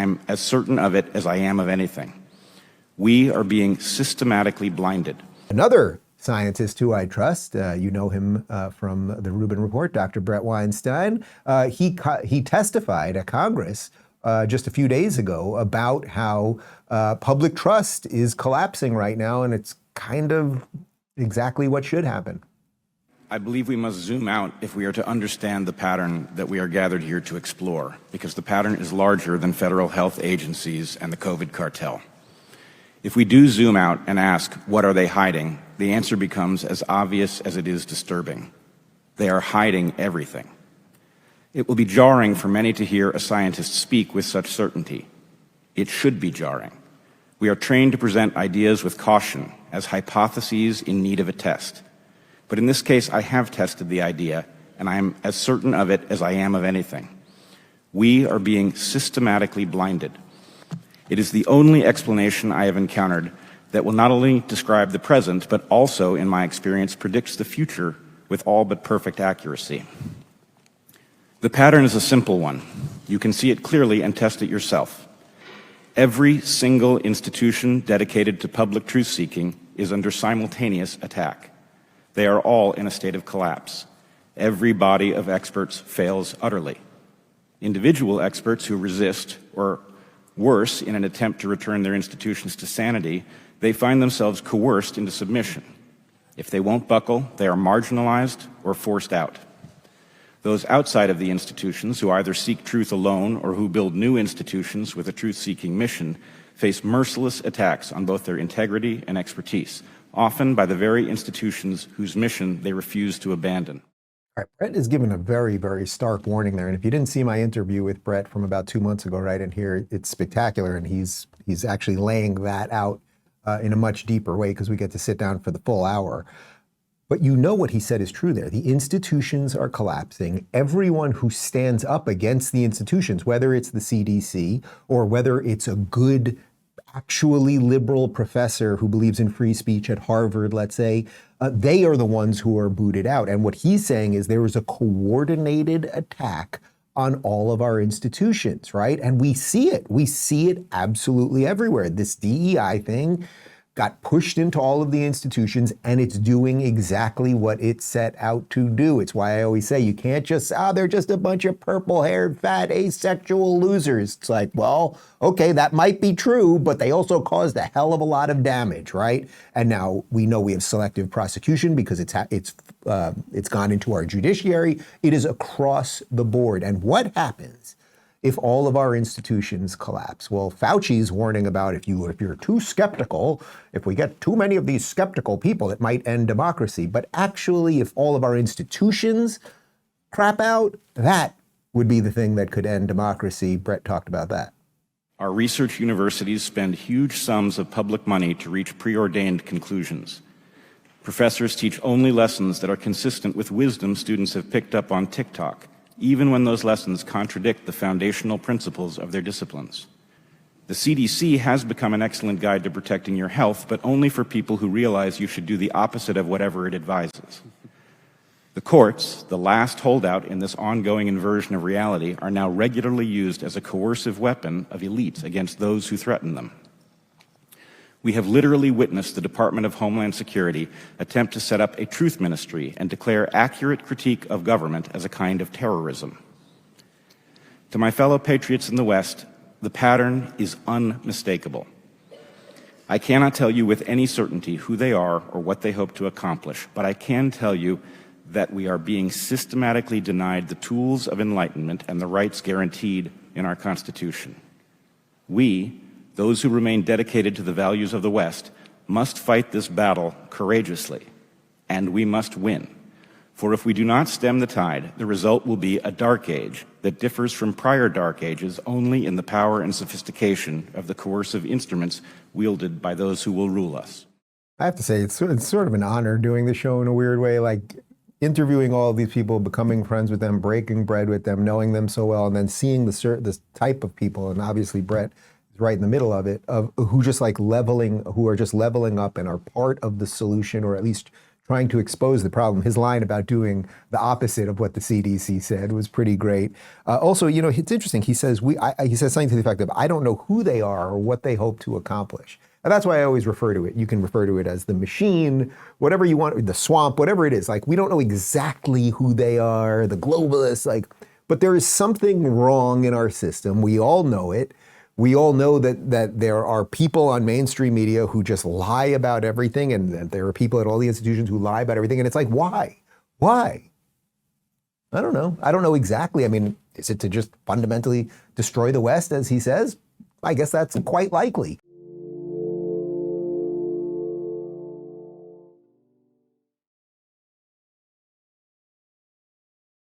I'm as certain of it as I am of anything. We are being systematically blinded. Another scientist who I trust, you know him from the Rubin Report, Dr. Bret Weinstein. He testified at Congress just a few days ago about how public trust is collapsing right now, and it's kind of exactly what should happen. I believe we must zoom out if we are to understand the pattern that we are gathered here to explore, because the pattern is larger than federal health agencies and the COVID cartel. If we do zoom out and ask, what are they hiding? The answer becomes as obvious as it is disturbing. They are hiding everything. It will be jarring for many to hear a scientist speak with such certainty. It should be jarring. We are trained to present ideas with caution as hypotheses in need of a test. But in this case, I have tested the idea, and I am as certain of it as I am of anything. We are being systematically blinded. It is the only explanation I have encountered that will not only describe the present, but also, in my experience, predicts the future with all but perfect accuracy. The pattern is a simple one. You can see it clearly and test it yourself. Every single institution dedicated to public truth-seeking is under simultaneous attack. They are all in a state of collapse. Every body of experts fails utterly. Individual experts who resist, or worse, in an attempt to return their institutions to sanity, they find themselves coerced into submission. If they won't buckle, they are marginalized or forced out. Those outside of the institutions who either seek truth alone or who build new institutions with a truth-seeking mission face merciless attacks on both their integrity and expertise, often by the very institutions whose mission they refuse to abandon. All right, Bret is given a very, very stark warning there. And if you didn't see my interview with Bret from about 2 months ago, right in here, it's spectacular. And he's actually laying that out in a much deeper way because we get to sit down for the full hour. But you know what he said is true there. The institutions are collapsing. Everyone who stands up against the institutions, whether it's the CDC or whether it's a good, actually liberal professor who believes in free speech at Harvard, let's say, they are the ones who are booted out. And what he's saying is there is a coordinated attack on all of our institutions, right? And we see it. We see it absolutely everywhere. This DEI thing got pushed into all of the institutions, and it's doing exactly what it set out to do. It's why I always say you can't just, they're just a bunch of purple-haired, fat, asexual losers. It's like, well, okay, that might be true, but they also caused a hell of a lot of damage, right? And now we know we have selective prosecution because it's gone into our judiciary. It is across the board. And what happens if all of our institutions collapse? Well, Fauci's warning about if you're too skeptical, if we get too many of these skeptical people, it might end democracy. But actually, if all of our institutions crap out, that would be the thing that could end democracy. Bret talked about that. Our research universities spend huge sums of public money to reach preordained conclusions. Professors teach only lessons that are consistent with wisdom students have picked up on TikTok, even when those lessons contradict the foundational principles of their disciplines. The CDC has become an excellent guide to protecting your health, but only for people who realize you should do the opposite of whatever it advises. The courts, the last holdout in this ongoing inversion of reality, are now regularly used as a coercive weapon of elites against those who threaten them. We have literally witnessed the Department of Homeland Security attempt to set up a truth ministry and declare accurate critique of government as a kind of terrorism. To my fellow patriots in the West, the pattern is unmistakable. I cannot tell you with any certainty who they are or what they hope to accomplish, but I can tell you that we are being systematically denied the tools of enlightenment and the rights guaranteed in our Constitution. We, those who remain dedicated to the values of the West, must fight this battle courageously, and we must win. For if we do not stem the tide, the result will be a dark age that differs from prior dark ages only in the power and sophistication of the coercive instruments wielded by those who will rule us. I have to say, it's sort of an honor doing the show in a weird way, like interviewing all of these people, becoming friends with them, breaking bread with them, knowing them so well, and then seeing this type of people, and obviously Bret is right in the middle of it, of who are just leveling up and are part of the solution, or at least trying to expose the problem. His line about doing the opposite of what the CDC said was pretty great. Also, it's interesting. He says he says something to the effect of, "I don't know who they are or what they hope to accomplish." And that's why I always refer to it. You can refer to it as the machine, whatever you want, the swamp, whatever it is. Like, we don't know exactly who they are, the globalists, but there is something wrong in our system. We all know it. We all know that there are people on mainstream media who just lie about everything, and that there are people at all the institutions who lie about everything. And it's like, why? Why? I don't know. I don't know exactly. I mean, is it to just fundamentally destroy the West, as he says? I guess that's quite likely.